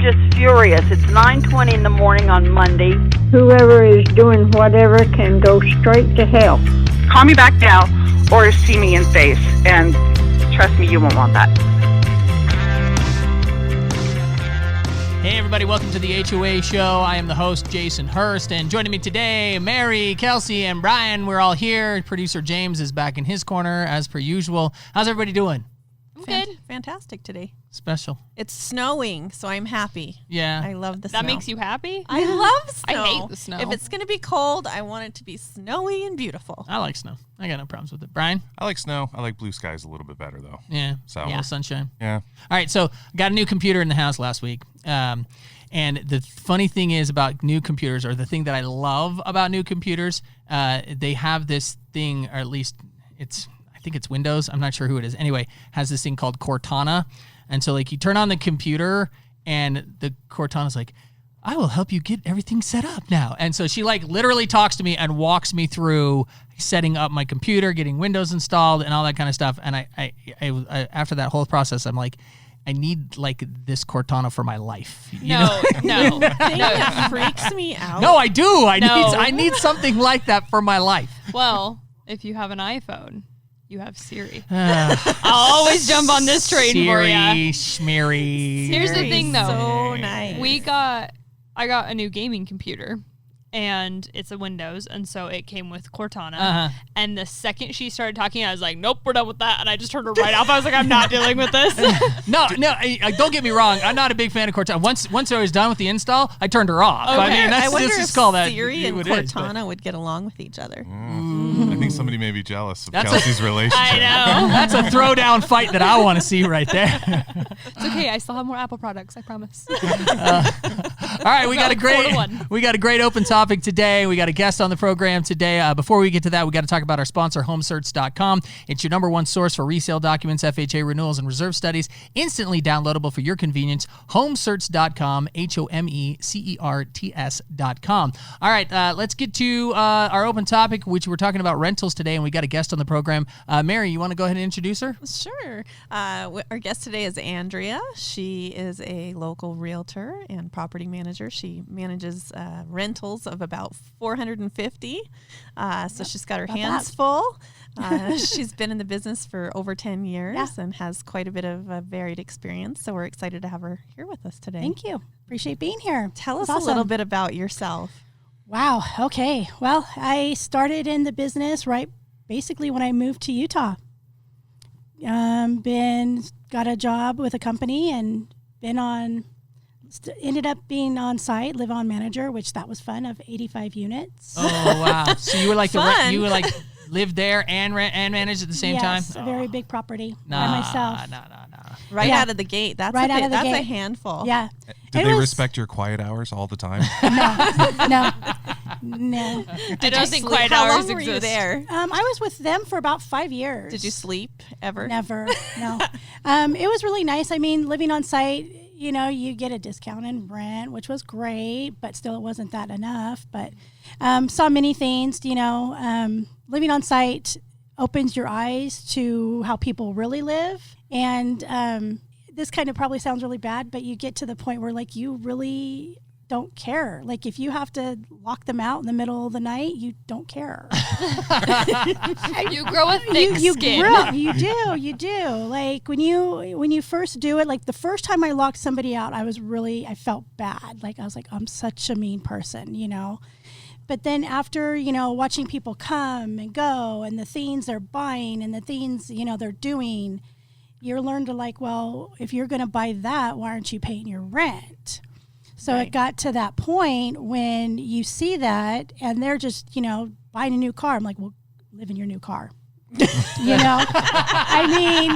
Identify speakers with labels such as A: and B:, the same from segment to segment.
A: just furious. It's 9:20 in the morning on Monday.
B: Whoever is doing whatever can go straight to hell.
C: Call me back now or see me in face, and trust me, you won't want that.
D: Hey everybody, welcome to the HOA Show. I am the host, Jason Hurst, and joining me today, Mary, Kelsey, and Brian. We're all here. Producer James is back in his corner, as per usual. How's everybody doing?
E: Good. Fantastic today.
D: Special.
E: It's snowing, so I'm happy.
D: Yeah.
E: I love the snow.
F: That makes you happy?
E: I love snow.
F: I hate the snow.
E: If it's going to be cold, I want it to be snowy and beautiful.
D: I like snow. I got no problems with it. Brian?
G: I like snow. I like blue skies a little bit better, though.
D: Yeah.
G: So.
D: A little sunshine.
G: Yeah.
D: All right, so got a new computer in the house last week. And the funny thing is about new computers, or the thing that I love about new computers, they have this thing, or at least I think it's Windows. I'm not sure who it is. Anyway, has this thing called Cortana. And so, like, you turn on the computer, and the Cortana's like, I will help you get everything set up now. And so she, like, literally talks to me and walks me through setting up my computer, getting Windows installed, and all that kind of stuff. And I after that whole process, I'm like, I need, like, this Cortana for my life.
F: No.
E: That freaks me out.
D: No, I do. I need something like that for my life.
F: Well, if you have an iPhone, you have Siri. I'll always jump on this train for you.
D: Schmeary.
F: Here's the thing, though.
E: So nice.
F: I got a new gaming computer, and it's a Windows, and so it came with Cortana. And the second she started talking, I was like, nope, we're done with that. And I just turned her right off. I was like, I'm not dealing with this.
D: No, don't get me wrong. I'm not a big fan of Cortana. Once I was done with the install, I turned her off.
F: Okay.
D: I mean,
E: I wonder if
D: Siri
E: and Cortana would get along with each other.
G: I think somebody may be jealous of Kelsey's relationship.
F: I know.
D: That's a throwdown fight that I want to see right there.
F: It's okay. I still have more Apple products. I promise.
D: All right, we got a great open topic today. We got a guest on the program today. Before we get to that, we got to talk about our sponsor, HomeSearch.com. It's your number one source for resale documents, FHA renewals, and reserve studies. Instantly downloadable for your convenience. HomeSearch.com, HomeCerts.com. All right, let's get to our open topic, which we're talking about rentals today, and we got a guest on the program. Mary, you want to go ahead and introduce her?
E: Sure. Our guest today is Andria. She is a local realtor and property manager. She manages rentals of about 450. So she's got her hands full. She's been in the business for over 10 years and has quite a bit of varied experience. So we're excited to have her here with us today.
H: Thank you. Appreciate being here.
E: Tell us a little bit about yourself.
H: Wow. Okay. Well, I started in the business basically when I moved to Utah. Got a job with a company and ended up being on site, live-on manager, which that was fun, of 85 units.
D: Oh wow! So you were like live there and manage at the same time.
H: Yes, a very big property by myself.
D: No.
E: Right out of the gate. That's a handful.
H: Yeah.
G: Did they respect your quiet hours all the time?
H: No.
F: I don't think quiet
E: How
F: hours
E: long were you
F: exist.
E: there?
H: I was with them for about 5 years.
E: Did you sleep ever?
H: Never. No. It was really nice. I mean, living on site, you get a discount in rent, which was great, but still it wasn't that enough. But saw many things, living on site opens your eyes to how people really live. And this kind of probably sounds really bad, but you get to the point where, like, you really don't care. Like, if you have to lock them out in the middle of the night, you don't care.
F: You grow a thick skin.
H: You do. Like, when you first do it, like the first time I locked somebody out, I felt bad. Like, I was like, I'm such a mean person, But then after, watching people come and go and the things they're buying and the things, they're doing, you learn to, like, well, if you're going to buy that, why aren't you paying your rent? So It got to that point when you see that and they're just, buying a new car. I'm like, well, live in your new car. I mean.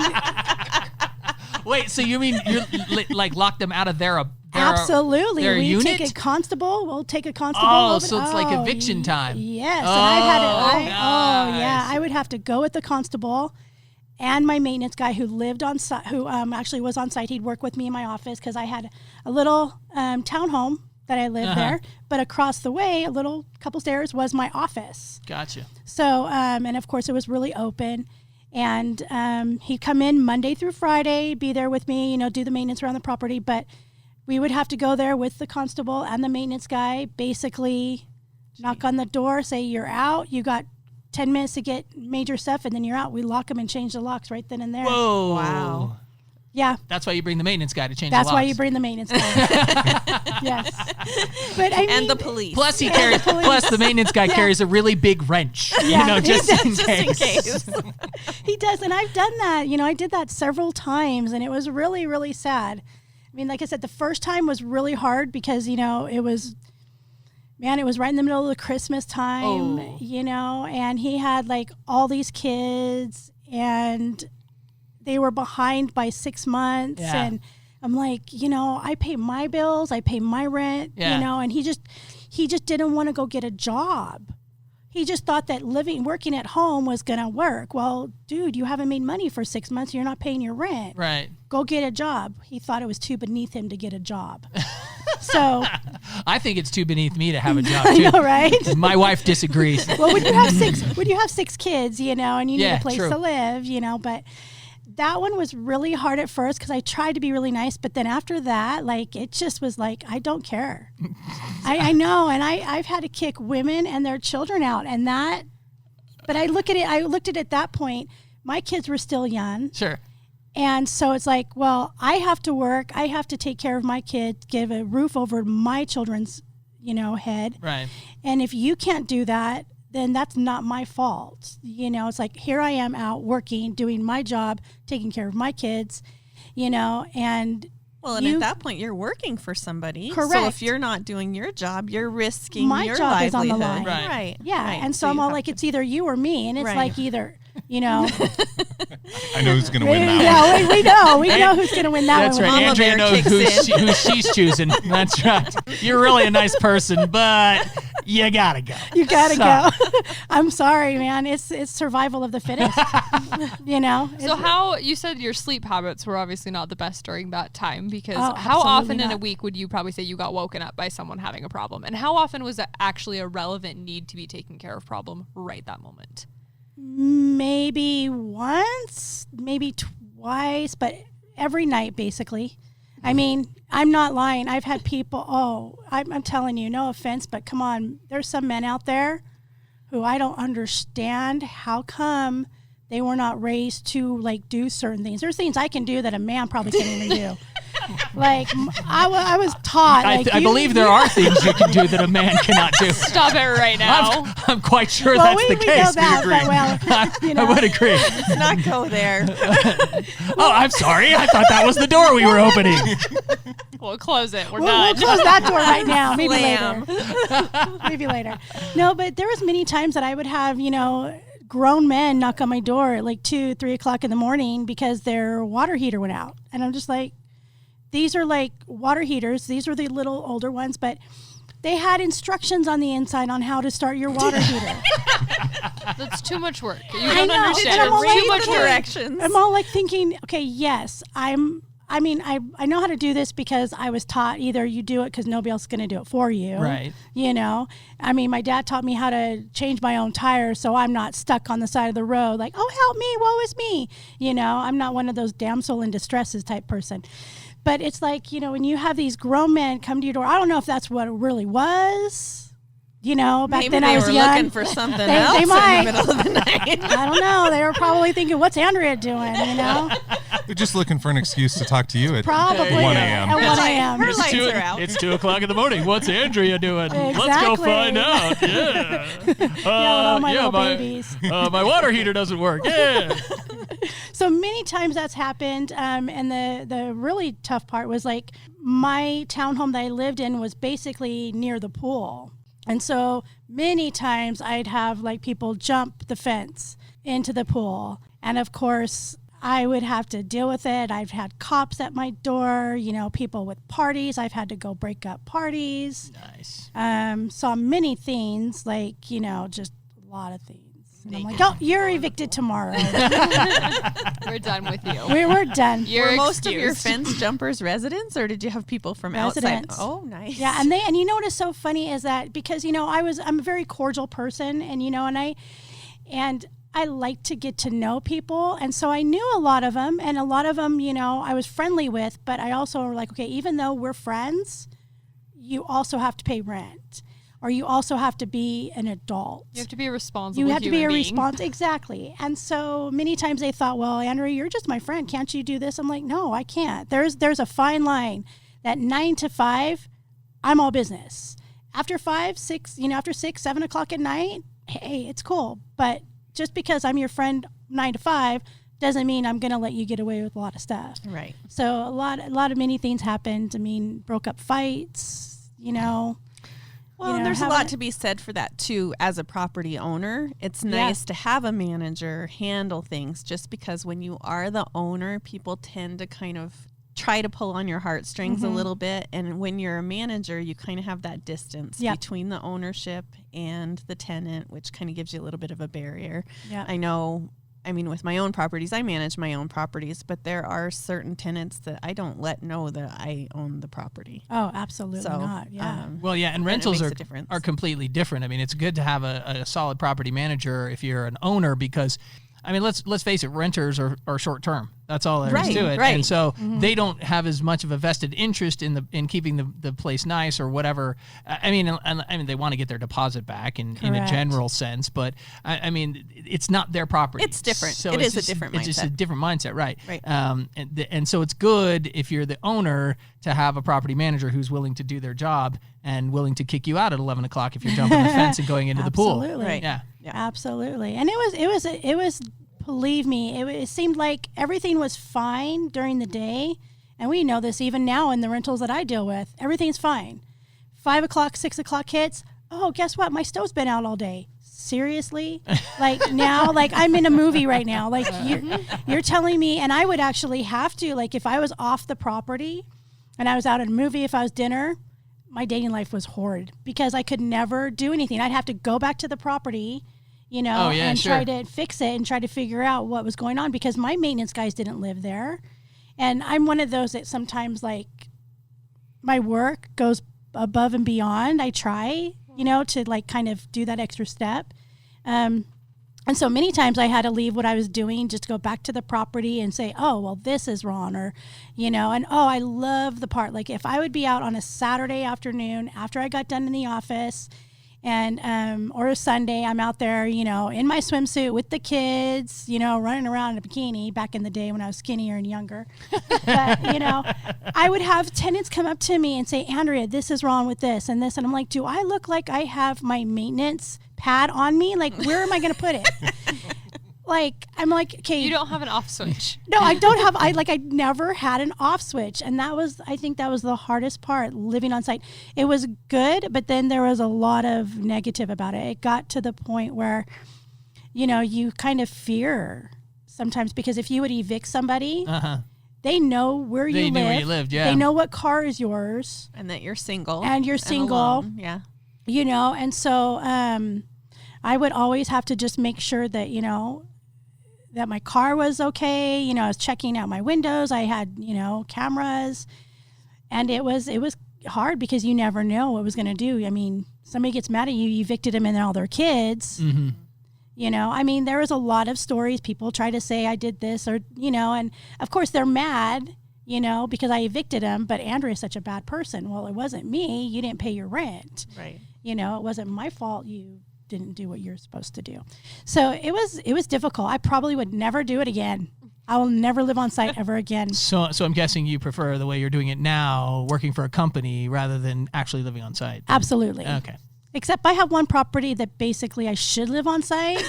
D: Wait, so you mean you like lock them out of their
H: absolutely.
D: Their
H: we
D: unit?
H: take a constable. We'll take a constable.
D: Oh, so it's like eviction time.
H: Yes.
D: Oh,
H: and
D: nice.
H: I would have to go with the constable and my maintenance guy who lived on site, who actually was on site. He'd work with me in my office because I had a little townhome that I lived there, but across the way, a little couple stairs, was my office.
D: Gotcha.
H: So, and of course it was really open. And he'd come in Monday through Friday, be there with me, do the maintenance around the property. But we would have to go there with the constable and the maintenance guy, basically knock on the door, say you're out, you got 10 minutes to get major stuff, and then you're out. We lock them and change the locks right then and there.
D: Whoa.
E: Wow.
H: Yeah.
D: That's why you bring the maintenance guy to change the locks.
H: That's why you bring the maintenance guy. Yes. But I mean,
E: And the police.
D: Plus the maintenance guy carries a really big wrench, just in case.
H: He does, and I've done that. I did that several times, and it was really, really sad. I mean, like I said, the first time was really hard because, it was right in the middle of the Christmas time, and he had like all these kids, and they were behind by 6 months. Yeah. And I'm like, I pay my bills, I pay my rent, and he just didn't want to go get a job. He just thought that working at home was going to work. Well, dude, you haven't made money for 6 months. You're not paying your rent.
D: Right.
H: Go get a job. He thought it was too beneath him to get a job. So
D: I think it's too beneath me to have a job too.
H: I know, right?
D: My wife disagrees.
H: Well, when you have six kids, and you need a place to live, but that one was really hard at first because I tried to be really nice, but then after that, it just was like, I don't care. I know, and I've had to kick women and their children out, but I looked at it at that point, my kids were still young.
D: Sure.
H: And so it's like, well, I have to work, I have to take care of my kids, give a roof over my children's, head.
D: Right.
H: And if you can't do that, then that's not my fault. It's like, here I am out working, doing my job, taking care of my kids, and
E: well, and at that point, you're working for somebody.
H: Correct.
E: So if you're not doing your job, you're risking
H: my
E: your
H: job
E: livelihood.
H: is on the line.
E: Right.
H: Yeah.
E: Right.
H: And so I'm all like, it's either you or me. And it's like either,
G: I know who's going to win that
H: one. We know who's going to win that
D: That's
H: one.
D: Right. Andrea knows who she's choosing. That's right. You're really a nice person, but you got to go.
H: You got to go. I'm sorry, man. It's survival of the fittest.
F: So how, you said your sleep habits were obviously not the best during that time because how
H: absolutely
F: often in
H: not.
F: a week would you probably say you got woken up by someone having a problem? And how often was that actually a relevant need to be taken care of problem right that moment?
H: Maybe once, maybe twice, but every night basically. I mean, I'm not lying. I've had people, I'm telling you, no offense, but come on, there's some men out there who I don't understand how come they were not raised to do certain things. There's things I can do that a man probably can't even do. I was taught.
D: I believe there are things you can do that a man cannot do.
F: Stop it right now.
D: I'm quite sure that's the case.
H: I
D: would agree.
E: Let's not go there.
D: Oh, I'm sorry. I thought that was the door we were opening.
F: We'll close it. We'll
H: close that door right now. Maybe later. No, but there was many times that I would have, grown men knock on my door at 2-3 o'clock in the morning because their water heater went out. And I'm just like, these are water heaters. These are the little older ones, but they had instructions on the inside on how to start your water heater.
F: That's too much work. You don't
H: know.
F: understand.
H: And I'm
F: Too much
E: directions.
H: I'm all thinking, okay, yes, I know how to do this because I was taught either you do it because nobody else is going to do it for you.
D: Right.
H: My dad taught me how to change my own tires so I'm not stuck on the side of the road like, oh, help me, woe is me. I'm not one of those damsel in distresses type person. But it's like, when you have these grown men come to your door, I don't know if that's what it really was. Back
E: Maybe
H: then
E: they
H: I was
E: were
H: young.
E: Looking for something else
H: they might.
E: in the middle of the night.
H: I don't know. They were probably thinking, what's Andrea doing,
G: They're just looking for an excuse to talk to you at
H: Probably
G: 1 a.m.
H: At 1 a.m.
E: Her lights are out.
D: It's 2 o'clock in the morning. What's Andrea doing?
H: Exactly.
D: Let's go find out. Yeah.
H: With all my little babies.
D: My water heater doesn't work. Yeah.
H: So many times that's happened. And the really tough part was my townhome that I lived in was basically near the pool. And so many times I'd have people jump the fence into the pool. And of course, I would have to deal with it. I've had cops at my door, people with parties. I've had to go break up parties.
D: Nice.
H: Saw many things, just a lot of things. And I'm like, oh, you're evicted tomorrow.
F: We're done with you.
H: We're done.
E: Were most of your fence jumpers residents, or did you have people from
H: Residents.
E: outside? Oh, nice.
H: Yeah, and you know what is so funny is that because I'm a very cordial person, and I like to get to know people. And so I knew a lot of them, and a lot of them, you know, I was friendly with, but I also were like, okay, even though we're friends, you also have to pay rent, or you also have to be an adult.
F: You have to be a responsible
H: You have to be a
F: human being.
H: responsible. Exactly. And so many times they thought, well, Andrea, you're just my friend. Can't you do this? I'm like, no, I can't. There's a fine line that 9 to 5, I'm all business. After 5, 6, you know, after 6, 7 o'clock at night, hey, it's cool. But just because I'm your friend 9 to 5 doesn't mean I'm going to let you get away with a lot of stuff.
E: Right.
H: So a lot of many things happened. I mean, broke up fights, you know.
E: Well,
H: You know,
E: and there's a
H: having-
E: lot to be said for that too. As a property owner, it's nice to have a manager handle things, just because when you are the owner, people tend to kind of try to pull on your heartstrings a little bit. And when you're a manager, you kind of have that distance between the ownership and the tenant, which kind of gives you a little bit of a barrier.
H: Yeah.
E: I know, I mean, with my own properties, I manage my own properties, but there are certain tenants that I don't let know that I own the property.
H: Oh, absolutely
E: So,
H: not. Yeah.
D: Well, yeah, and
E: it
D: rentals
E: makes a difference.
D: are completely different. I mean, it's good to have a solid property manager if you're an owner, because, I mean, let's face it, renters are short term. That's all there is to it.
E: Right.
D: And so they don't have as much of a vested interest in keeping the place nice or whatever. I mean, they want to get their deposit back in a
H: Correct.
D: general sense, but I mean, it's not their property.
E: It's different.
D: So
E: It
D: it's
E: is a
D: just-
E: different
D: It's just a
E: mindset.
D: different mindset, right?
E: Right.
D: And so it's good if you're the owner to have a property manager who's willing to do their job and willing to kick you out at 11 o'clock if you're jumping the fence and going into the pool.
H: Absolutely.
E: Right.
D: Yeah.
H: Absolutely. And it was, believe me, it seemed like everything was fine during the day. And we know this even now in the rentals that I deal with. Everything's fine. 5 o'clock, 6 o'clock hits. Oh, guess what? My stove's been out all day. Seriously? Like now, like I'm in a movie right now. Like you're telling me, and I would actually have to, like if I was off the property and I was out at a movie, if I was dinner, my dating life was horrid because I could never do anything. I'd have to go back to the property, you know, and try to fix it and try to figure out what was going on because my maintenance guys didn't live there. And I'm one of those that sometimes like my work goes above and beyond. I try, you know, to like kind of do that extra step. And so many times I had to leave what I was doing just to go back to the property and say, oh, well, this is wrong. Or, you know, and oh, I love the part. Like if I would be out on a Saturday afternoon after I got done in the office and, or a Sunday, I'm out there, you know, in my swimsuit with the kids, you know, running around in a bikini back in the day when I was skinnier and younger. But, you know, I would have tenants come up to me and say, Andrea, this is wrong with this and this. And I'm like, do I look like I have my maintenance pad on me? Like, where am I going to put it? Like, I'm like, okay.
F: You don't have an off switch.
H: No, I don't have, I never had an off switch. And I think that was the hardest part, living on site. It was good, but then there was a lot of negative about it. It got to the point where, you know, you kind of fear sometimes because if you would evict somebody, they know where you live.
D: They knew where you lived, yeah.
H: They know what car is yours.
E: And that you're single.
H: And you're single.
E: alone. Yeah.
H: You know, and so I would always have to just make sure that, you know, that my car was okay. You know, I was checking out my windows. I had, you know, cameras. And it was hard because you never know what it was going to do. I mean, somebody gets mad at you, you evicted them and all their kids.
D: Mm-hmm.
H: You know, I mean, there was a lot of stories. People try to say I did this or, you know, and of course they're mad, you know, because I evicted them. But Andrea's such a bad person. Well, it wasn't me. You didn't pay your rent.
E: Right.
H: You know, it wasn't my fault. You didn't do what you're supposed to do. So it was difficult. I probably would never do it again. I will never live on site ever again.
D: So I'm guessing you prefer the way you're doing it now, working for a company rather than actually living on site.
H: Absolutely.
D: Okay.
H: Except I have one property that basically I should live on site.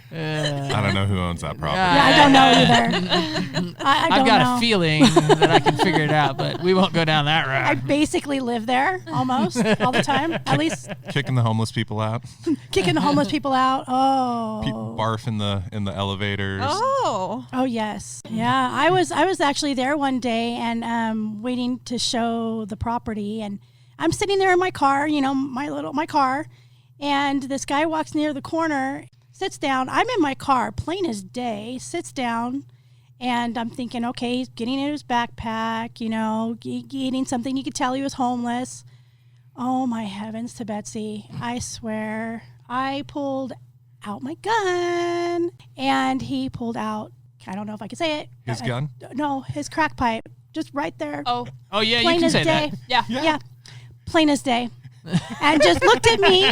G: I don't know who owns that property.
H: Yeah, I don't know either. I don't
D: I've got
H: know.
D: a feeling that I can figure it out, but we won't go down that
H: I
D: route.
H: basically live there almost all the time. At least
G: Kicking the homeless people out.
H: kicking the homeless people out. Oh.
G: Barf in the elevators.
H: Oh yes. Yeah. I was actually there one day and waiting to show the property, and I'm sitting there in my car, you know, my car, and this guy walks near the corner, sits down. I'm in my car, plain as day, sits down, and I'm thinking, okay, he's getting in his backpack, you know, eating something. You could tell he was homeless. Oh my heavens to Betsy. I swear I pulled out my gun and he pulled out, I don't know if I can say it.
G: His gun?
H: No, his crack pipe. Just right there.
F: Oh,
D: yeah, you
H: Plain
D: can
H: as
D: say
H: day.
D: that.
H: Yeah. Plain as day. And just looked at me,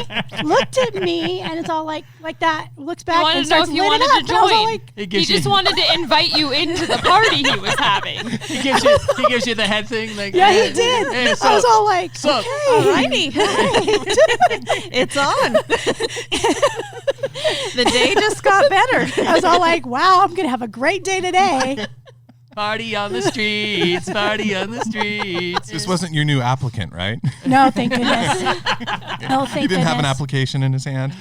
H: and it's all like that. Looks back
F: wanted
H: and
F: to know
H: starts
F: if you
H: lit
F: wanted
H: up.
F: to
H: And I was all
F: join.
H: like,
D: He
F: He just wanted to invite you into the party he was having.
D: He gives you the head thing. Like,
H: yeah, he did.
D: Hey,
H: I was all like,
D: sup?
H: okay.
E: Alrighty. It's on. The day just got better.
H: I was all like, wow, I'm going to have a great day today.
D: Party on the streets, party on the streets.
G: This wasn't your new applicant, right?
H: No, thank goodness. No, thank
G: He didn't have an
H: goodness.
G: application in his hand.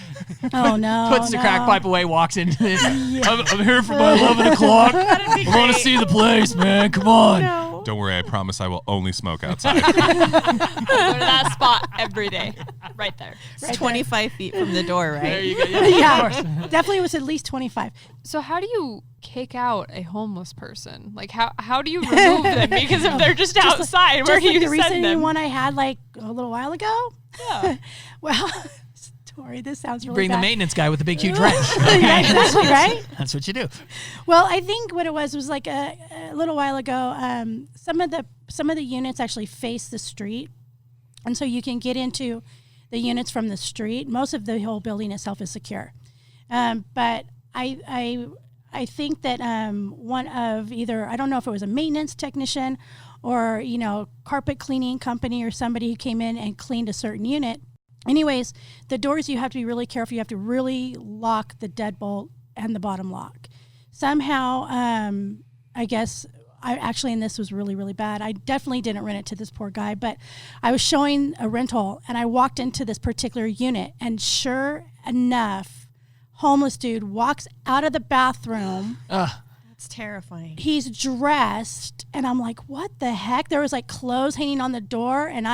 H: Oh, no.
D: Puts the crack
H: no.
D: pipe away, walks into this. I'm here for my 11 o'clock. I want to see the place, man. Come on.
H: No.
G: Don't worry, I promise I will only smoke outside.
F: Go to that spot every day. Right there.
E: It's 25 feet from the door,
D: There
E: right?
D: you go. Yeah,
H: Yeah,
D: of course.
H: definitely was at least 25.
F: So how do you kick out a homeless person? Like how do you remove them? Because if they're just outside, where
H: Just
F: do
H: like
F: you
H: the
F: send
H: recent
F: them?
H: one I had like a little while ago.
F: Yeah.
H: Well, sorry, this sounds really
D: Bring the
H: bad.
D: maintenance guy with the big, huge wrench.
H: Yeah, exactly, right?
D: That's what you do.
H: Well, I think what it was like a little while ago. Some of the units actually face the street, and so you can get into the units from the street. Most of the whole building itself is secure, but I think that one of either, I don't know if it was a maintenance technician or carpet cleaning company or somebody who came in and cleaned a certain unit. Anyways, the doors, you have to be really careful. You have to really lock the deadbolt and the bottom lock. Somehow, I guess, and this was really, really bad. I definitely didn't rent it to this poor guy, but I was showing a rental and I walked into this particular unit, and sure enough, homeless dude walks out of the bathroom.
E: That's terrifying.
H: He's dressed, and I'm like, what the heck? There was like clothes hanging on the door, and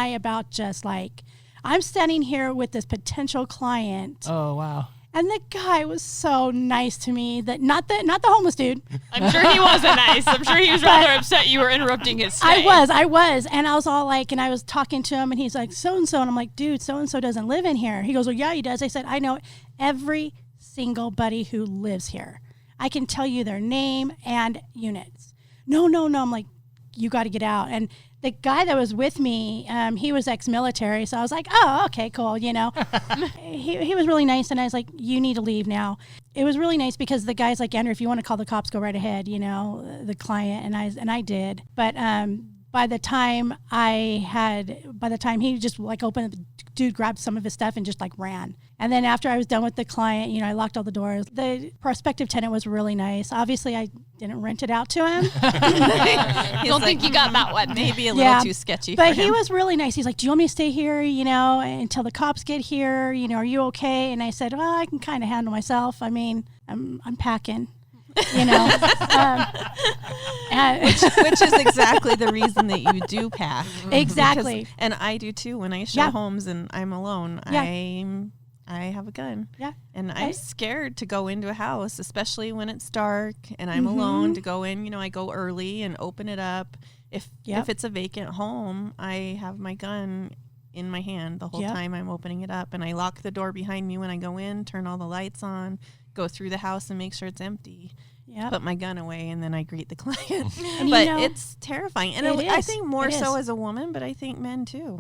H: I'm standing here with this potential client.
D: Oh, wow.
H: And the guy was so nice to me that not the homeless dude.
F: I'm sure he wasn't nice. I'm sure he was rather upset you were interrupting his stay.
H: I was. And I was all like, and I was talking to him, and he's like, so-and-so. And I'm like, dude, so-and-so doesn't live in here. He goes, well, yeah, he does. I said, I know every single buddy who lives here. I can tell you their name and units. No. I'm like, you got to get out. And the guy that was with me, he was ex-military, so I was like, oh, okay, cool, He was really nice, and I was like, you need to leave now. It was really nice because the guy's like, Andrew, if you want to call the cops, go right ahead, the client, and I did. But by the time he just like opened, the dude grabbed some of his stuff and just like ran. And then after I was done with the client, I locked all the doors. The prospective tenant was really nice. Obviously, I didn't rent it out to him.
F: Don't think you got that one.
E: Maybe a little too sketchy
H: but
E: for him.
H: he was really nice. He's like, do you want me to stay here, until the cops get here? Are you okay? And I said, well, I can kind of handle myself. I mean, I'm packing.
E: Which is exactly the reason that you do pack.
H: Exactly.
E: And I do too. When I show homes and I'm alone,
H: Yeah.
E: I have a gun.
H: Yeah.
E: And I'm scared to go into a house, especially when it's dark and I'm alone, to go in. I go early and open it up. If it's a vacant home, I have my gun in my hand the whole time I'm opening it up, and I lock the door behind me when I go in, turn all the lights on, go through the house and make sure it's empty. Put my gun away, and then I greet the client. But it's terrifying. And I think more so as a woman, but I think men too.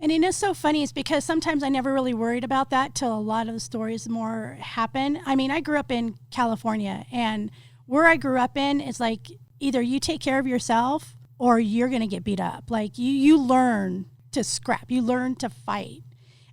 H: And it's so funny is because sometimes I never really worried about that till a lot of the stories more happen. I mean, I grew up in California, and where I grew up in is like either you take care of yourself or you're going to get beat up. Like you learn to scrap, you learn to fight.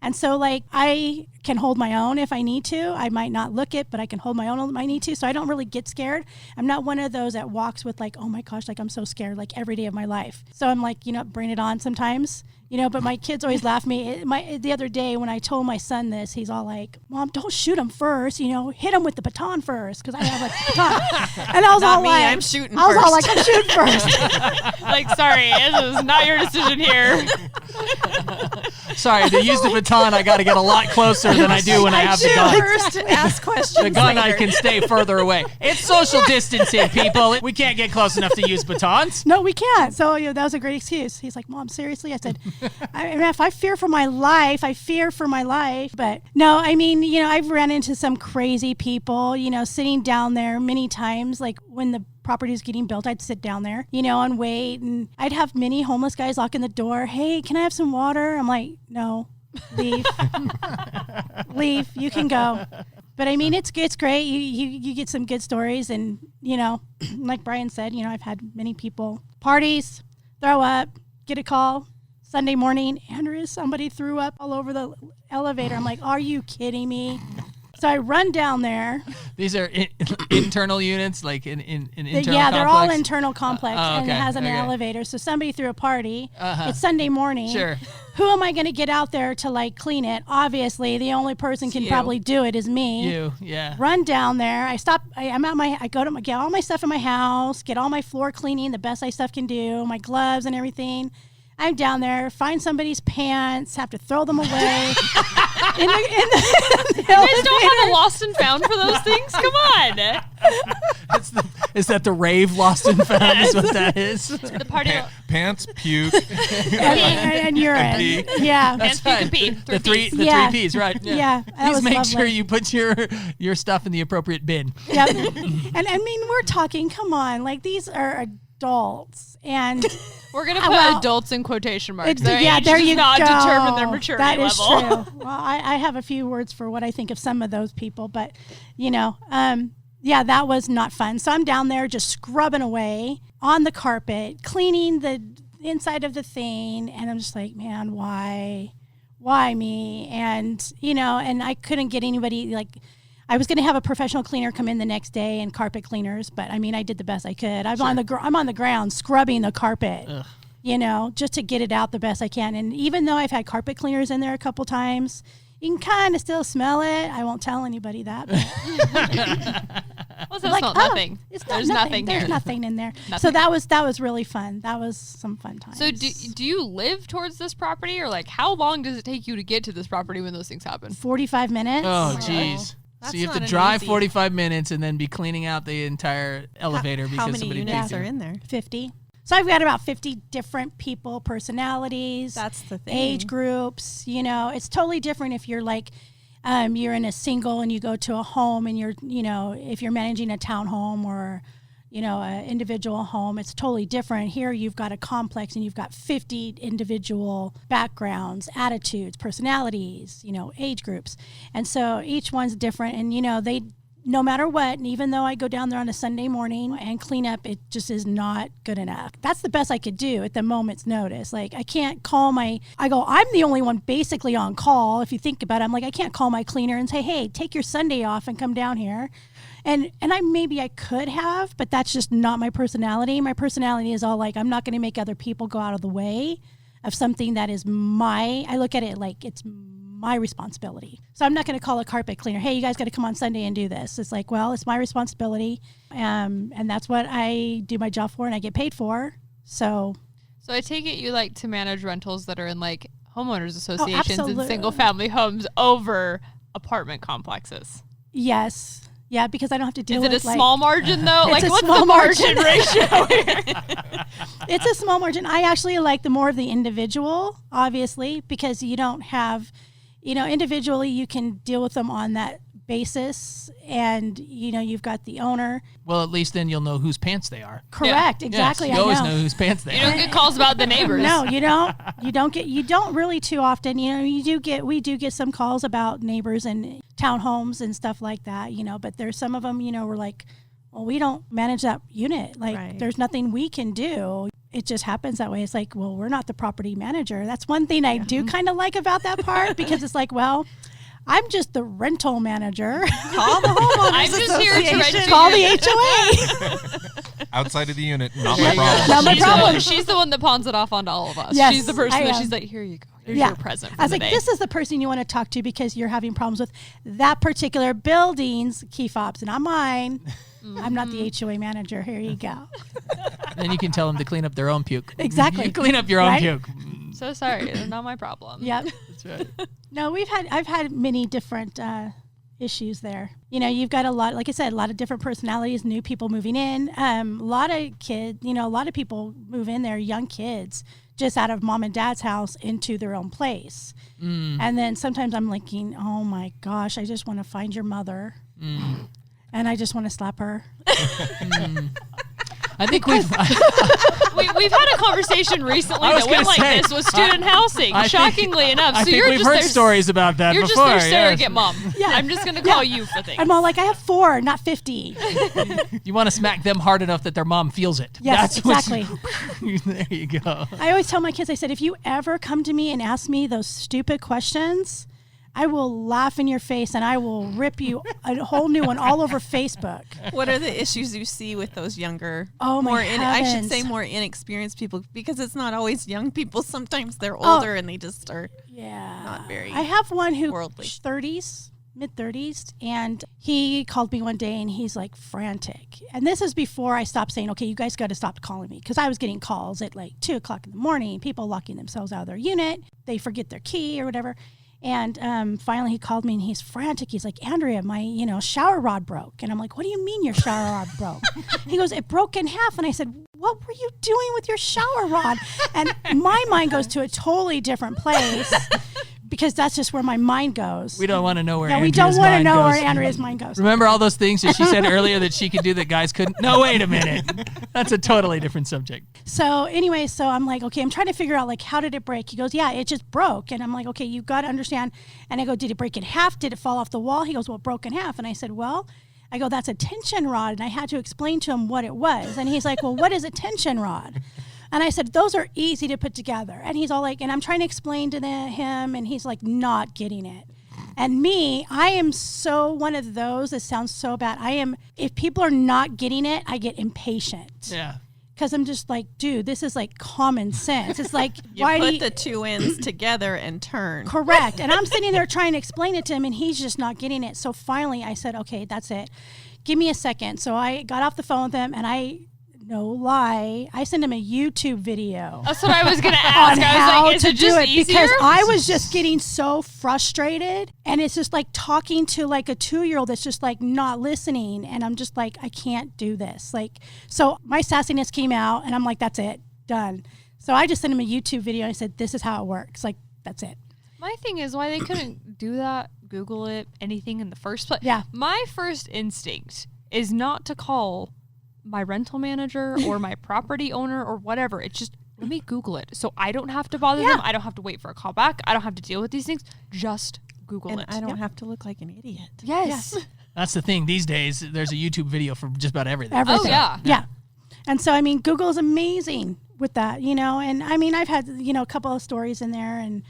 H: And so like I can hold my own if I need to. I might not look it, but I can hold my own if I need to. So I don't really get scared. I'm not one of those that walks with like, oh my gosh, like I'm so scared like every day of my life. So I'm like, bring it on sometimes. But my kids always laugh at me. The other day when I told my son this, he's all like, Mom, don't shoot him first, hit him with the baton first, because I have like a baton. And I was all like,
E: I'm shooting
H: first. I was
E: first.
H: all like, I'm shooting first.
F: Like, sorry, this is not your decision here.
D: Sorry, they used the baton baton, I got to get a lot closer than I do when I have the gun.
E: First, ask questions.
D: The gun, I
E: later.
D: can stay further away. It's social distancing, people. We can't get close enough to use batons.
H: No, we can't. So that was a great excuse. He's like, Mom, seriously? I said, if I fear for my life, I fear for my life. But no, I mean, I've ran into some crazy people, sitting down there many times, like when the property was getting built, I'd sit down there, and wait. And I'd have many homeless guys locking the door. Hey, can I have some water? I'm like, no, leave. Leave. You can go. But I mean, it's great. You get some good stories. And, like Brian said, I've had many people, parties, throw up, get a call. Sunday morning, Andria, somebody threw up all over the elevator. I'm like, are you kidding me? So I run down there.
D: These are internal units, like in internal
H: yeah, they're
D: complex?
H: all internal complex, and it
D: okay,
H: has an
D: okay.
H: elevator. So somebody threw a party. It's Sunday morning.
D: Sure.
H: Who am I going to get out there to clean it? Obviously, the only person can probably do it is me.
D: You, yeah.
H: Run down there. I stop. I go to get all my stuff in my house, get all my floor cleaning, the best I stuff can do, my gloves and everything. I'm down there, find somebody's pants, have to throw them away.
F: You guys don't have a lost and found for those things? Come on.
D: Is that the rave lost and found is what that is?
F: The party.
G: Pants, puke,
H: and urine.
G: pee.
H: Yeah.
F: Pants, puke, and pee.
D: The three
H: Yeah.
D: Ps, right?
H: Yeah, that
D: Please
H: was
D: make
H: lovely.
D: sure you put your stuff in the appropriate bin.
H: Yep. And I mean, we're talking, come on, these are adults. And
F: We're going to put
H: well,
F: adults in quotation marks.
H: there
F: Their age
H: you
F: does not
H: go.
F: determine their maturity
H: That is
F: level.
H: true. Well, I have a few words for what I think of some of those people, but yeah, that was not fun. So I'm down there just scrubbing away on the carpet, cleaning the inside of the thing, and I'm just like, man, why me? And and I couldn't get anybody. I was going to have a professional cleaner come in the next day and carpet cleaners, but I mean, I did the best I could. I'm on the ground scrubbing the carpet, just to get it out the best I can. And even though I've had carpet cleaners in there a couple times, you can kind of still smell it. I won't tell anybody that.
F: Well, that smelled nothing. There's nothing here.
H: There's nothing in there.
F: Nothing.
H: So that was really fun. That was some fun times.
F: So do you live towards this property, or how long does it take you to get to this property when those things happen?
H: 45 minutes.
D: Oh, jeez.
E: That's
D: So you have to
E: not an
D: drive
E: easy-
D: 45 minutes and then be cleaning out the entire elevator
E: How
D: because
E: many
D: somebody
E: units
D: did
E: are in there?
H: 50. So I've got about 50 different people, personalities.
E: That's the thing.
H: Age groups. It's totally different if you're you're in a single and you go to a home and you're, if you're managing a townhome or, an individual home, it's totally different. Here you've got a complex and you've got 50 individual backgrounds, attitudes, personalities, age groups. And so each one's different. And, they, no matter what, and even though I go down there on a Sunday morning and clean up, it just is not good enough. That's the best I could do at the moment's notice. I can't call I'm the only one basically on call. If you think about it, I'm I can't call my cleaner and say, hey, take your Sunday off and come down here. And I could have, but that's just not my personality. My personality is all I'm not going to make other people go out of the way of something that is I look at it like it's my responsibility. So I'm not going to call a carpet cleaner, hey, you guys got to come on Sunday and do this. It's well, it's my responsibility. And that's what I do my job for and I get paid for. So
F: I take it you like to manage rentals that are in homeowners associations and
H: absolutely.
F: single family homes over apartment complexes.
H: yes. Yeah, because I don't have to deal
F: Is it
H: with
F: a small margin though?
H: It's a
F: What's
H: small
F: the margin
H: margin.
F: ratio here?
H: It's a small margin. I actually like the more of the individual, obviously, because you don't have, individually you can deal with them on that basis, and you've got the owner.
D: Well, at least then you'll know whose pants they are.
H: Correct, exactly.
D: Yes, you always
H: I
D: know whose pants they
F: You
D: are.
F: don't get calls about the neighbors.
H: No, you don't. You don't really too often. We do get some calls about neighbors and townhomes and stuff like that. But there's some of them. We're well, we don't manage that unit.
E: Right.
H: There's nothing we can do. It just happens that way. It's well, we're not the property manager. That's one thing I do kind of like about that part because it's well, I'm just the rental manager.
E: Call the homeowners
F: I'm just here to rent you.
H: Call the HOA.
G: Outside of the unit, not
D: There
G: my
D: you go.
G: problem.
H: Not my problem.
F: She's the one that pawns it off onto all of us.
H: Yes,
F: She's the person
H: I
F: that
H: am.
F: she's here you go. Here's
H: Yeah.
F: your present for
H: I was
F: the day.
H: this is the person you want to talk to because you're having problems with that particular building's key fobs, and I'm mine. I'm not the HOA manager. Here you go.
D: Then you can tell them to clean up their own puke.
H: Exactly.
D: You clean up your own
H: Right?
D: puke.
F: So sorry. They're not my problem.
H: Yep.
D: That's right.
H: No, I've had many different issues there. You know, you've got a lot, like I said, a lot of different personalities, new people moving in. A lot of kids, you know, a lot of people move in there, young kids, just out of mom and dad's house into their own place. And then sometimes I'm thinking, oh my gosh, I just want to find your mother. And I just want to slap her.
D: I think we've
F: had a conversation recently that went like this with student housing. Shockingly enough,
D: I
F: so
D: think
F: you're
D: we've
F: just
D: heard
F: their,
D: stories about that
F: you're
D: before.
F: just their surrogate mom.
H: Yeah.
F: I'm just gonna call you for things.
H: I'm all like, I have 4, not 50.
D: You want to smack them hard enough that their mom feels it.
H: Yes, exactly.
D: There you go.
H: I always tell my kids, I said, if you ever come to me and ask me those stupid questions, I will laugh in your face and I will rip you a whole new one all over Facebook.
E: What are the issues you see with those younger,
H: Oh, my
E: I should
H: heavens.
E: say more inexperienced people, because it's not always young people. Sometimes they're older and they just are not very
H: I have one who
E: worldly.
H: 30s, mid-30s, and he called me one day and he's like frantic. And this is before I stopped saying, okay, you guys got to stop calling me, because I was getting calls at like 2 o'clock in the morning, people locking themselves out of their unit, they forget their key or whatever. And finally he called me and he's frantic. He's like, Andria, my, shower rod broke. And I'm like, what do you mean your shower rod broke? He goes, it broke in half. And I said, what were you doing with your shower rod? And my mind goes to a totally different place, because that's just where my mind goes.
D: We don't want to know where
H: we
D: Andrea's
H: don't want to
D: mind
H: know
D: goes.
H: where Andrea's mind goes.
D: Remember all those things that she said earlier that she could do that guys couldn't? No, wait a minute. That's a totally different subject.
H: So anyway, so I'm like, okay, I'm trying to figure out, like, how did it break? He goes, yeah, it just broke. And I'm like, okay, you got to understand. And I go, did it break in half? Did it fall off the wall? He goes, well, it broke in half. And I said, well, that's a tension rod. And I had to explain to him what it was. And he's like, well, what is a tension rod? And I said, those are easy to put together. And he's all like, and I'm trying to explain to him, and he's like not getting it. And me, I am so one of those, that sounds so bad. If people are not getting it, I get impatient.
D: Yeah.
H: Because I'm just like, dude, this is like common sense. It's like,
E: You put the two ends together and turn.
H: Correct. And I'm sitting there trying to explain it to him, and he's just not getting it. So finally I said, okay, that's it. Give me a second. So I got off the phone with him, and no lie, I sent him a YouTube video.
F: That's what I was going to ask.
H: On
F: I
H: how
F: was like, is
H: to
F: it just
H: do it,
F: easier?
H: because I was just getting so frustrated, and it's just like talking to like a 2-year-old that's just like not listening, and I'm just like, I can't do this. Like, so my sassiness came out, and I'm like, that's it, done. So I just sent him a YouTube video, and I said, this is how it works. Like, that's it.
F: My thing is why they couldn't do that, Google it, anything in the first place.
H: Yeah.
F: My first instinct is not to call my rental manager or my property owner or whatever. It's just, let me Google it. So I don't have to bother them. I don't have to wait for a call back. I don't have to deal with these things. Just Google
E: And
F: it.
E: I don't have to look like an idiot.
F: Yes.
D: That's the thing. These days, there's a YouTube video for just about everything.
H: Everything.
F: Oh, yeah.
H: Yeah. And so, I mean, Google is amazing with that, and I mean, I've had, a couple of stories in there, and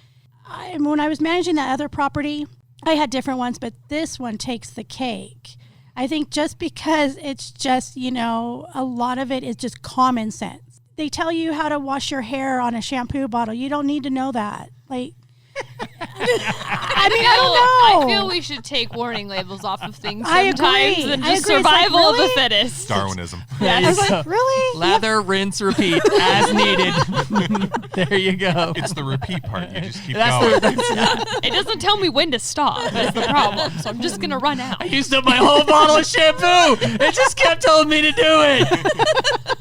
H: when I was managing that other property, I had different ones, but this one takes the cake. I think just because it's just, a lot of it is just common sense. They tell you how to wash your hair on a shampoo bottle. You don't need to know that. Like, I don't know.
F: I feel we should take warning labels off of things
H: I
F: sometimes
H: agree.
F: and
H: I
F: just
H: agree. It's like,
F: survival of
H: really?
F: the fittest.
G: Darwinism.
D: There you
H: I was
D: go.
H: like, really?
D: Lather, rinse, repeat as needed. There you go.
G: It's the repeat part. You just keep
D: That's
G: going.
F: It doesn't tell me when to stop. That's the problem. So I'm just going to run out.
D: I used up my whole bottle of shampoo. It just kept telling me to do it.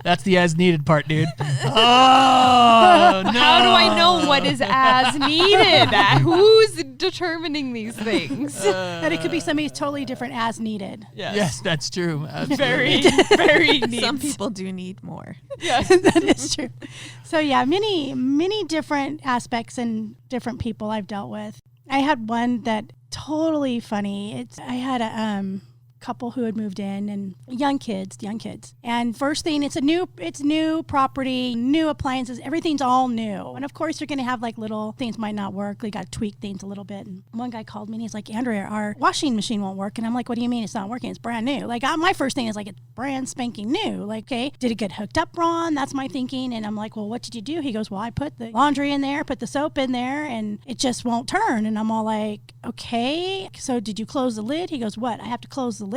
D: That's the as needed part, dude. Oh, no.
F: How do I know what is as needed? Who's determining these things?
H: And it could be somebody's totally different as needed.
D: Yes, that's true.
F: Very, very neat.
E: Some people do need more.
F: Yes.
H: That is true. So yeah, many different aspects and different people I've dealt with. I had one that totally funny. I had a couple who had moved in, and young kids. And first thing, it's new property, new appliances, everything's all new. And of course you're going to have like little things might not work. You got to tweak things a little bit. And one guy called me and he's like, Andrea, our washing machine won't work. And I'm like, what do you mean it's not working? It's brand new. Like my first thing is like, it's brand spanking new. Like, okay, did it get hooked up, Ron? That's my thinking. And I'm like, well, what did you do? He goes, well, I put the laundry in there, put the soap in there, and it just won't turn. And I'm all like, okay, so did you close the lid? He goes, what? I have to close the lid?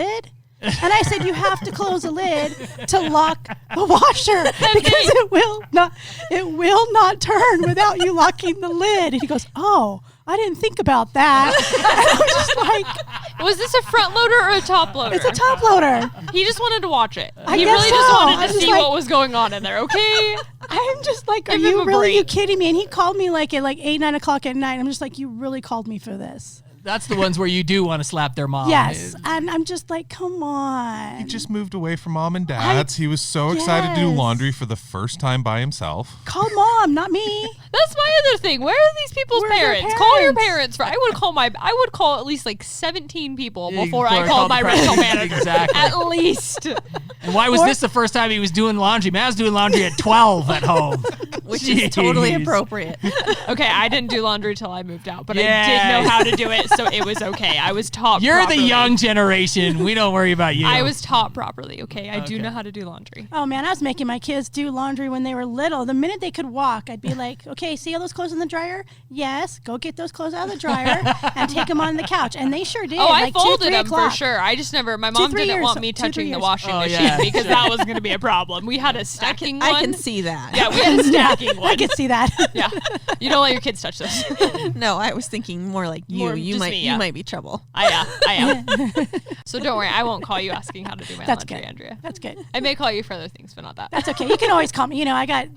H: And I said, you have to close the lid to lock the washer because it will not turn without you locking the lid. And he goes, oh, I didn't think about that. And I was just like,
F: Was this a front loader or a top loader?
H: it's a top loader.
F: He just wanted to watch it.
H: I
F: He
H: guess
F: really
H: so.
F: just wanted
H: I'm
F: to
H: just
F: see
H: like-
F: what was going on in there, okay?
H: I'm just like, are
F: Give him
H: you
F: a
H: really
F: break.
H: kidding me? And he called me like at 8, 9 o'clock at night. I'm just like, you really called me for this.
D: That's the ones where you do want to slap their mom.
H: Yes. And I'm just like, come on.
G: He just moved away from mom and dad's. He was so excited to do
H: Yes.
G: laundry for the first time by himself.
H: Call mom, not me.
F: That's my other thing. Where are these people's
H: Where are their
F: parents? Call your
H: parents?
F: parents. I would call at least like 17 people
D: Yeah,
F: before
D: before
F: I
D: I
F: called
D: called
F: my
D: the
F: rental
D: president.
F: manager.
D: Exactly.
F: At least.
D: And why was this the first time he was doing laundry? Man, I was doing laundry at 12 at home.
E: Which is totally
D: Jeez.
E: appropriate.
F: Okay, I didn't do laundry till I moved out, but I
D: Yes.
F: did know how to do it, so it was okay. I was taught
D: You're
F: properly.
D: the young generation. We don't worry about you.
F: I was taught properly, okay? I do
D: Okay.
F: know how to do laundry.
H: Oh man, I was making my kids do laundry when they were little. The minute they could walk, I'd be like, okay, see all those clothes in the dryer? Yes, go get those clothes out of the dryer and take them on the couch. And they sure did.
F: Oh, I
H: like
F: folded
H: 2, 3
F: them
H: o'clock.
F: for sure. I just never, my
H: 2,
F: mom
H: 3
F: didn't
H: years-
F: want me
H: 2, 3
F: touching the
H: years.
F: washing
D: Oh,
F: machine
D: yeah,
F: because
D: sure.
F: that was going to be a problem. We had a stacking one.
E: I can see that.
F: Yeah, we had a stacking
H: I
F: one.
H: could see that.
F: Yeah. You don't let your kids touch those.
E: No, I was thinking more like you.
F: More
E: You
F: just
E: might
F: me, yeah.
E: you might be trouble.
F: I am. So don't worry. I won't call you asking how to do my
H: That's
F: laundry,
H: good.
F: Andrea.
H: That's good.
F: I may call you for other things, but not that.
H: That's okay. You can always call me. I got,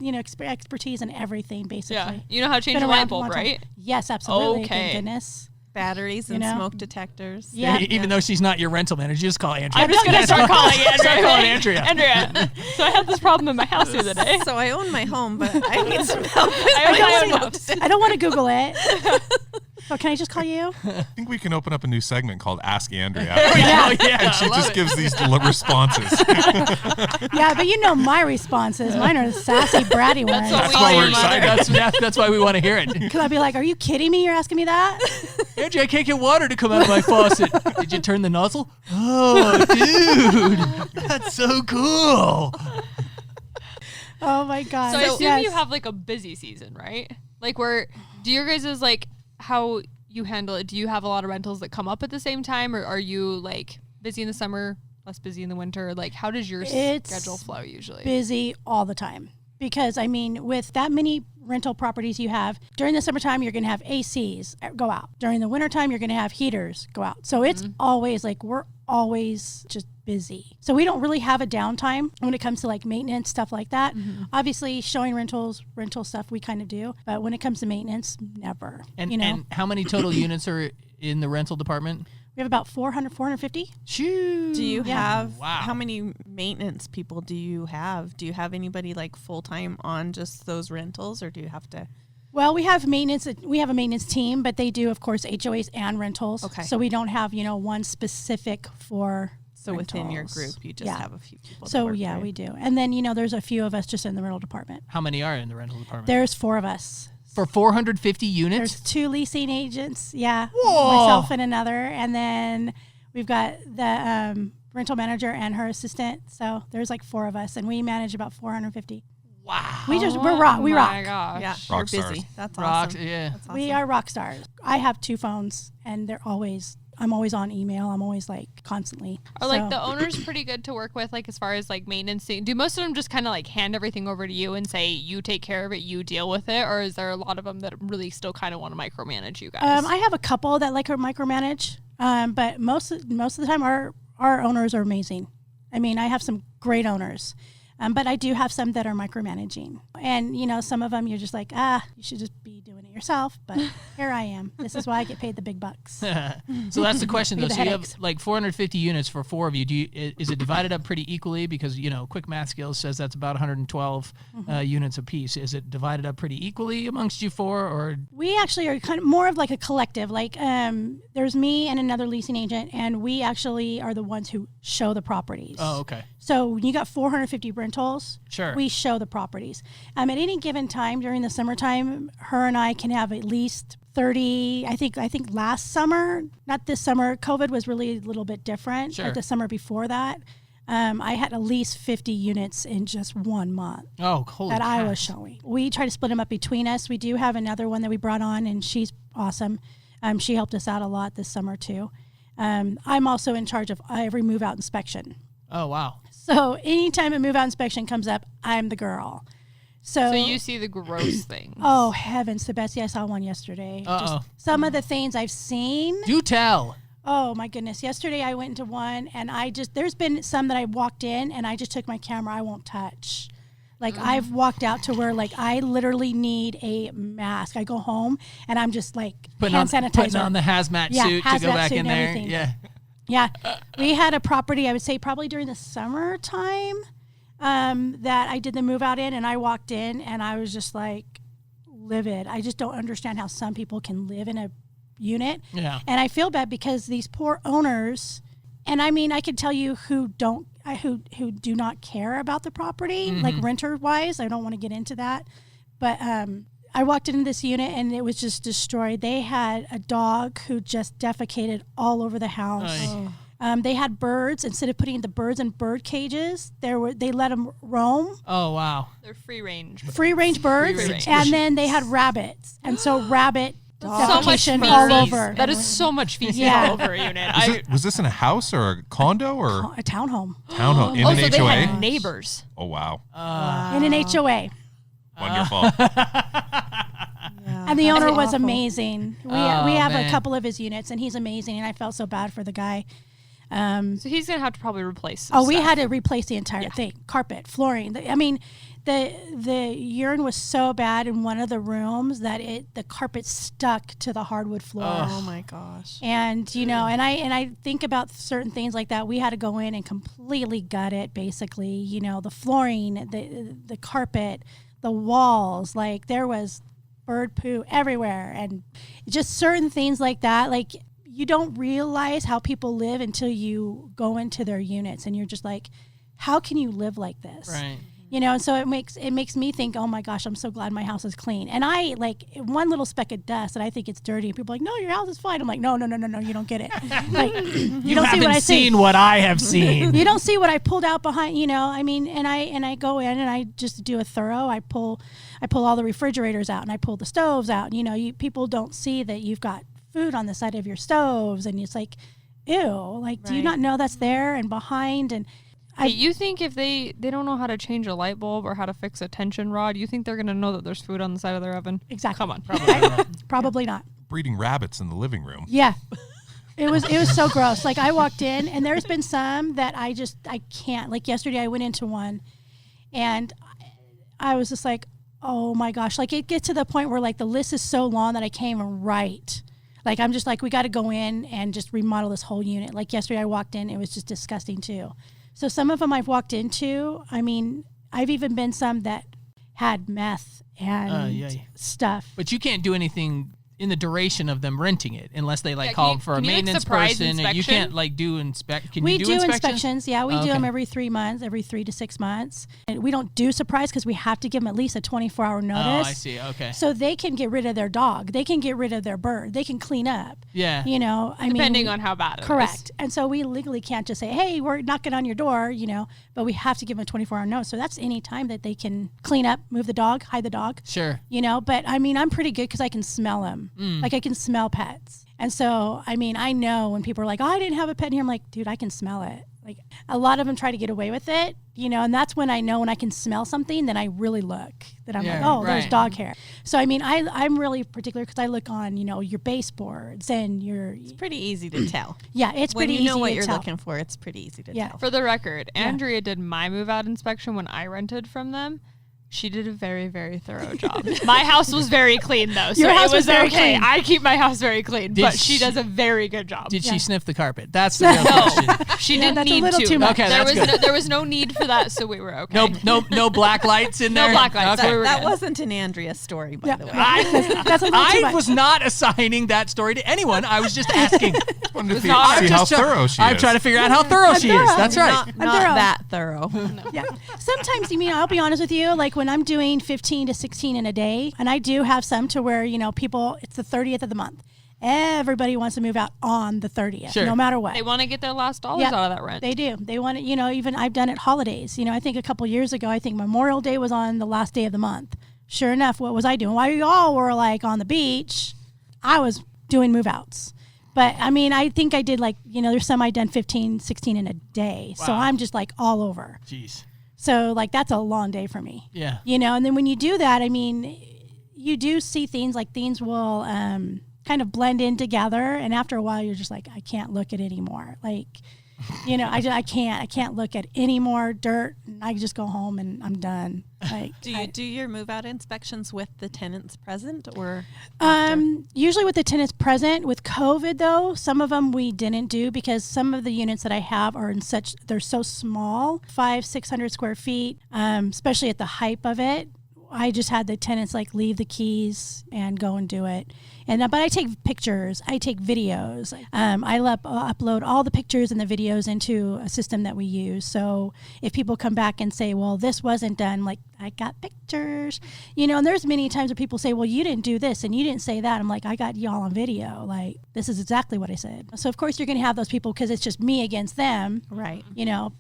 H: expertise in everything, basically.
F: Yeah. You know how to change
H: Been
F: a
H: around
F: light
H: for a long
F: bulb,
H: time.
F: right?
H: Yes, absolutely.
F: Okay.
H: Thank goodness.
E: Batteries and smoke detectors.
H: Yeah.
D: Even though she's not your rental manager, you just call Andrea.
F: I'm just going to start calling Andrea.
D: Start calling Andrea.
F: Andrea. So I had this problem in my house the other day.
E: So I own my home, but I need some help.
H: I don't want to Google it. So can I just call you?
G: I think we can open up a new segment called Ask Andrea.
D: Oh, yeah.
G: And she just gives these responses.
H: Yeah, but my responses. Mine are the sassy, bratty ones.
D: That's
G: why we're excited.
D: That's why we want to hear it.
H: Because I'll be like, are you kidding me? You're asking me that?
D: Andrea, I can't get water to come out of my faucet. Did you turn the nozzle? Oh, dude. That's so cool.
H: Oh, my God.
F: So I assume
H: Yes.
F: you have like a busy season, right? Like do your guys' like how you handle it? Do you have a lot of rentals that come up at the same time, or are you like busy in the summer, less busy in the winter? Like how does your schedule flow usually?
H: Busy all the time. Because, with that many rental properties you have, during the summertime, you're going to have ACs go out. During the wintertime, you're going to have heaters go out. So it's always we're always just busy. So we don't really have a downtime when it comes to maintenance, stuff like that. Obviously, showing rental stuff, we kind of do. But when it comes to maintenance, never.
D: And how many total units are in the rental department?
H: We have about 450.
D: Shoo.
E: Do you have
D: Wow.
E: how many maintenance people do you have? Do you have anybody full time on just those rentals, or do you have to?
H: Well, we have maintenance. We have a maintenance team, but they do, of course, HOAs and rentals.
E: Okay.
H: So we don't have, one specific for.
E: So within your
H: rentals.
E: group, you just have a few people.
H: So yeah, we do. And then there's a few of us just in the rental department.
D: How many are in the rental department?
H: There's 4 of us.
D: For 450 units?
H: There's 2 leasing agents. Yeah,
D: Whoa.
H: myself and another, and then we've got the rental manager and her assistant. So there's 4 of us, and we manage about 450.
D: Wow.
H: We rock. We
F: Oh
H: rock.
F: my gosh.
E: Yeah,
G: Rock
E: you're
G: stars.
E: busy. That's
D: Rocks,
E: awesome.
D: yeah.
E: That's awesome.
H: We are rock stars. I have 2 phones, and I'm always on email. I'm always constantly.
F: Are
H: So-
F: the owners pretty good to work with, as far as maintenance? Do most of them just kind of hand everything over to you and say you take care of it, you deal with it, or is there a lot of them that really still kind of want to micromanage you guys?
H: I have a couple that like her micromanage, but most of the time our owners are amazing. I have some great owners, but I do have some that are micromanaging. And, some of them you're just you should just be doing it yourself. But here I am. This is why I get paid the big bucks.
D: So that's the question, though.
H: The
D: So you
H: headaches.
D: have 450 units for 4 of you. Is it divided up pretty equally? Because, quick math skills says that's about 112 units apiece. Is it divided up pretty equally amongst you 4? Or
H: We actually are kind of more of a collective. There's me and another leasing agent, and we actually are the ones who show the properties.
D: Oh, okay.
H: So when you got 450 rentals,
D: Sure.
H: we show the properties. At any given time during the summertime, her and I can have at least 30. I think last summer, not this summer, COVID was really a little bit different.
D: Sure.
H: But the summer before that, I had at least 50 units in just 1 month
D: Oh, holy
H: that I was
D: cats.
H: showing. We try to split them up between us. We do have another one that we brought on, and she's awesome. She helped us out a lot this summer too. I'm also in charge of every move out inspection.
D: Oh, wow.
H: So anytime a move out inspection comes up, I'm the girl. So
F: you see the gross things.
H: Oh, heavens to Betsy, I saw one yesterday.
D: Uh-oh.
H: Just some of the things I've seen.
D: Do tell.
H: Oh, my goodness. Yesterday I went into one, and there's been some that I walked in, and I just took my camera. I won't touch. Like, I've walked out to where, like, I literally need a mask. I go home, and I'm just, like, hand sanitizer.
D: Putting on the hazmat suit to go
H: hazmat
D: back
H: suit
D: in
H: and
D: there.
H: everything.
D: Yeah.
H: Yeah. We had a property, I would say probably during the summertime, that I did the move out in, and I walked in, and I was just, like, livid. I just don't understand how some people can live in a unit.
D: Yeah.
H: And I feel bad because these poor owners, and I mean, I could tell you who do not care about the property, like renter wise. I don't want to get into that, but I walked into this unit and it was just destroyed. They had a dog who just defecated all over the house. They had birds. Instead of putting the birds in bird cages, they let them roam.
D: Oh, wow.
F: They're free range.
H: Free range birds.
F: Free range.
H: And then they had rabbits. And so rabbit
F: So much
H: defecation
F: feces.
H: all over.
F: That is so much feces
H: Yeah.
F: all over a unit.
G: Was this in a house or a condo or
H: A townhome.
G: townhome in
F: Oh,
G: an
F: so
G: HOA?
F: they had neighbors.
G: Oh wow,
H: In an HOA.
G: wonderful.
H: And the owner was
E: awful.
H: amazing. We
D: Oh,
H: have
D: man.
H: a couple of his units, and he's amazing. And I felt so bad for the guy.
F: So he's going to have to probably replace some
H: Oh, we
F: stuff.
H: had to replace the entire thing: carpet, flooring. I mean, the urine was so bad in one of the rooms that the carpet stuck to the hardwood floor.
E: Oh my gosh.
H: And and I think about certain things like that. We had to go in and completely gut it. Basically, the flooring, the carpet, the walls. Like there was bird poo everywhere, and just certain things like that. Like you don't realize how people live until you go into their units, and you're just like, how can you live like this?
D: Right.
H: And so it makes me think, oh my gosh, I'm so glad my house is clean. And I like one little speck of dust and I think it's dirty. And people are like, no, your house is fine. I'm like, no, you don't get it. Like you don't see what I see.
D: seen what I have seen.
H: You don't see what I pulled out behind, I mean, and I go in and I just do a thorough. I pull all the refrigerators out and I pull the stoves out. People don't see that you've got food on the side of your stoves, and it's like, ew, like do you not know that's there and behind? And
F: Hey, you think if they don't know how to change a light bulb or how to fix a tension rod, you think they're going to know that there's food on the side of their oven?
H: Exactly.
F: Come on.
H: Probably not.
G: Breeding rabbits in the living room.
H: Yeah. It was so gross. Like I walked in and there's been some that I can't. Like yesterday I went into one and I was just like, oh my gosh. Like it gets to the point where like the list is so long that I can't even write. Like I'm just like, we got to go in and just remodel this whole unit. Like yesterday I walked in, it was just disgusting too. So some of them I've walked into, I mean, I've even been some that had meth and stuff.
D: But you can't do anything in the duration of them renting it unless they
F: Yeah,
D: call
F: can
D: for a
F: you,
D: maintenance
F: surprise
D: person. And you
F: inspection?
D: can't like do inspect. Can
H: We
D: you do
H: do
D: inspections?
H: inspections. Yeah, we
D: Oh,
H: do them
D: okay.
H: every 3 months, every 3 to 6 months. And we don't do surprise because we have to give them at least a 24-hour notice.
D: Oh, I see. Okay.
H: So they can get rid of their dog. They can get rid of their bird. They can clean up.
D: Yeah.
F: Depending on how bad it is.
H: Correct. And so we legally can't just say, hey, we're knocking on your door, but we have to give them a 24-hour notice. So that's any time that they can clean up, move the dog, hide the dog.
D: Sure.
H: But I mean, I'm pretty good because I can smell them. Like I can smell pets. And so, I mean, I know when people are like, oh, I didn't have a pet in here. I'm like, dude, I can smell it. Like a lot of them try to get away with it, and that's when I know when I can smell something, then I really look that I'm like, oh, there's
D: right.
H: dog hair. So, I mean, I'm really particular because I look on, your baseboards and
E: It's pretty easy to tell.
H: yeah, it's
E: When
H: pretty
E: you know
H: easy
E: what
H: to
E: you're
H: tell.
E: looking for, it's pretty easy to
H: Yeah.
E: tell.
F: For the record, Andrea did my move-out inspection when I rented from them. She did a very, very thorough job. My house was very clean, though, so
H: Your house
F: it
H: was very
F: okay.
H: clean.
F: I keep my house very clean,
D: Did
F: but she
D: she-
F: does a very good job.
D: Did she sniff the carpet? That's the real question.
F: She
H: Yeah,
F: didn't
H: that's a
F: need
H: little
F: to.
H: too much.
D: Okay,
F: there
D: that's
F: was
D: good.
F: there was no need for that, so we were okay.
D: No black lights in
F: No
D: there.
F: black lights.
D: Okay.
F: We were
E: That
F: good.
E: wasn't an Andrea story, by the way.
H: That's a little too
D: I
H: much.
D: was not assigning that story to anyone. I was just asking.
G: Wanted to see
F: not-
G: how
D: just
G: thorough she
D: I'm
G: is.
D: trying to figure out how thorough she is.
H: thorough.
D: That's right.
E: Not
H: thorough.
E: that thorough.
H: Yeah. Sometimes, I'll be honest with you, like when I'm doing 15 to 16 in a day, and I do have some to where, people, it's the 30th of the month. Everybody wants to move out on the 30th,
D: Sure.
H: no matter what.
F: They want to get their last dollars
H: Yep.
F: out of that rent.
H: They do. They want to, even I've done it holidays. I think a couple years ago, I think Memorial Day was on the last day of the month. Sure enough, what was I doing? While you all were like on the beach, I was doing move outs But I mean, I think I did there's some I done 15, 16 in a day. So
D: Wow.
H: I'm just all over.
D: Jeez.
H: So that's a long day for me.
D: Yeah.
H: And then when you do that, I mean, you do see things things will kind of blend in together. And after a while, you're just I can't look at it anymore. I can't look at any more dirt. And I just go home and I'm done.
E: Do you do your move out inspections with the tenants present or?
H: Usually with the tenants present. With COVID though, some of them we didn't do because some of the units that I have are they're so small, 500-600 square feet, especially at the height of it. I just had the tenants leave the keys and go and do it. But I take pictures, I take videos. I upload all the pictures and the videos into a system that we use. So if people come back and say, well, this wasn't done, I got pictures, and there's many times where people say, well, you didn't do this and you didn't say that. I'm I got y'all on video. This is exactly what I said. So of course you're going to have those people because it's just me against them.
E: Right.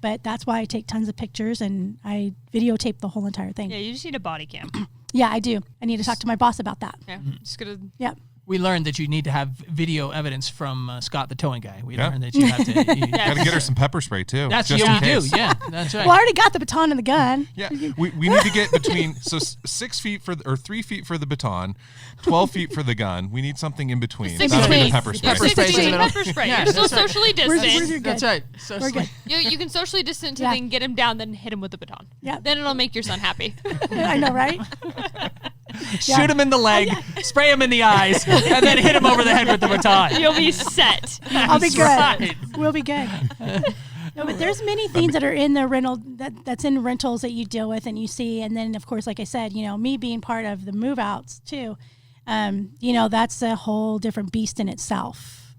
H: But that's why I take tons of pictures and I videotape the whole entire thing.
F: Yeah, you just need a body cam.
H: Yeah, I do. I need to talk to my boss about that.
F: Yeah, just gonna.
H: Yep.
D: We learned that you need to have video evidence from Scott, the towing guy. We learned that you have to.
G: Got to get her some pepper spray too.
D: That's
G: just
D: what
G: in
D: you
G: case.
D: do. Yeah, that's right.
H: Well, I already got the baton and the gun.
G: Yeah, we need to get between 6 feet or 3 feet for the baton, 12 feet for the gun. We need something in between.
F: 6
G: That'll be the
F: feet.
G: pepper spray.
D: Pepper spray's in the middle.
F: Pepper spray.
D: Yeah,
F: You're still
D: that's right.
F: socially
H: Where's
F: distant.
H: your
D: That's
H: gun?
D: right.
H: We're good.
F: You can socially distance
H: Yeah.
F: and then get him down, then hit him with the baton.
H: Yeah.
F: Then it'll make your son happy.
H: I know, right?
D: Shoot him in the leg, spray him in the eyes, and then hit him over the head with the baton.
F: You'll be set.
H: I'll be good.
D: Right.
H: We'll be good. No, but there's many things that are in the rental that's in rentals that you deal with and you see, and then of course, like I said, me being part of the move outs too, that's a whole different beast in itself.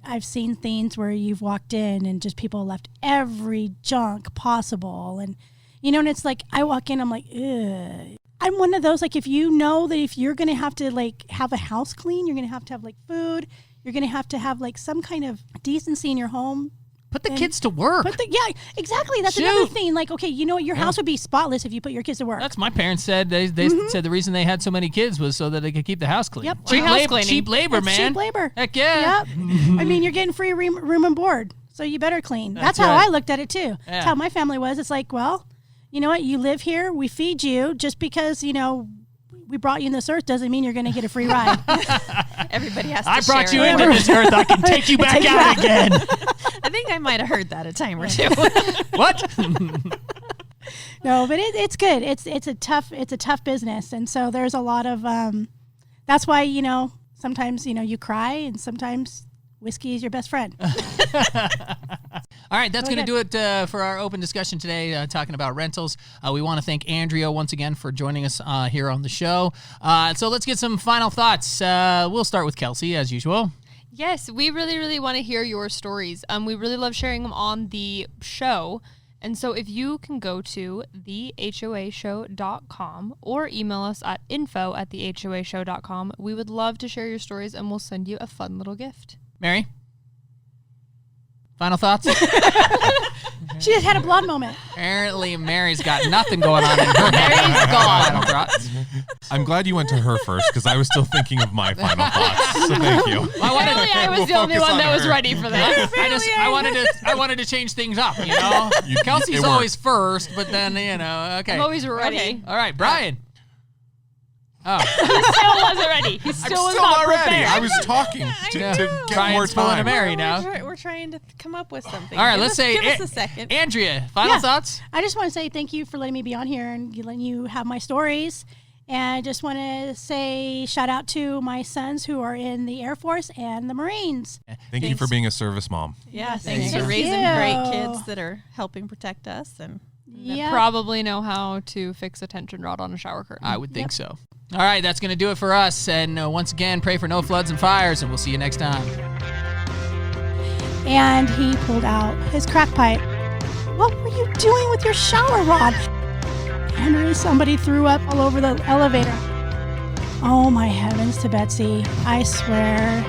H: I've seen things where you've walked in and just people left every junk possible, and and it's I walk in, I'm ugh. I'm one of those, if you know that if you're going to have a house clean, you're going to have food, you're going to have some kind of decency in your home.
D: Put the kids to work.
H: Yeah, exactly. That's another thing. Your house would be spotless if you put your kids to work.
D: That's my parents said. They said the reason they had so many kids was so that they could keep the house clean.
H: Yep.
D: Cheap labor,
H: That's
D: man.
H: cheap labor.
D: Heck yeah.
H: Yep. I mean, you're getting free room and board, so you better clean. That's how
D: right.
H: I looked at it too.
D: Yeah.
H: That's how my family was. It's well, you know what? You live here. We feed you. Just because we brought you in this earth doesn't mean you're going to get a free ride.
E: Everybody has to
D: I brought you
E: share it.
D: into this earth. I can take you back out again.
E: I think I might have heard that a time or two.
D: What?
H: No, but it's good. It's a tough business, and so there's a lot of. That's why sometimes you cry, and sometimes whiskey is your best friend.
D: All right, that's going to do it for our open discussion today, talking about rentals. We want to thank Andrea once again for joining us here on the show. So let's get some final thoughts. We'll start with Kelsey, as usual.
F: Yes, we really, really want to hear your stories. We really love sharing them on the show. And so if you can go to thehoashow.com or email us at info@thehoashow.com, we would love to share your stories and we'll send you a fun little gift.
D: Mary? Final thoughts?
H: She just had a blonde moment.
D: Apparently, Mary's got nothing going on in her head. Mary's gone. Final thoughts?
G: I'm glad you went to her first because I was still thinking of my final thoughts. So thank you.
F: Apparently, I was the only
G: focus
F: one
G: on
F: that was
G: her.
F: ready for that.
D: I wanted to change things up, Kelsey's
G: it
D: always first, but then, okay.
F: I'm always ready.
E: Okay.
D: All right, Brian. Oh.
F: He still wasn't ready. He still was
G: still
F: not
G: not ready.
F: prepared.
G: I was talking to get
D: Brian's
G: more
D: pulling a
G: time.
D: Mary now.
E: We're trying to come up with something.
D: All right,
E: Give
D: let's
E: us-
D: say
E: give us a second.
D: Andrea, final
H: Yeah.
D: thoughts?
H: I just want to say thank you for letting me be on here and letting you have my stories. And I just want to say shout out to my sons who are in the Air Force and the Marines.
G: Thank you for being a service mom.
E: Yeah, thanks
H: Thank
E: for raising
H: you.
E: great kids that are helping protect us. And
H: Yeah.
F: Probably know how to fix a tension rod on a shower curtain.
D: I would think so. All right, that's going to do it for us. And once again, pray for no floods and fires, and we'll see you next time.
H: And he pulled out his crack pipe. What were you doing with your shower rod? Henry, somebody threw up all over the elevator. Oh my heavens to Betsy. I swear.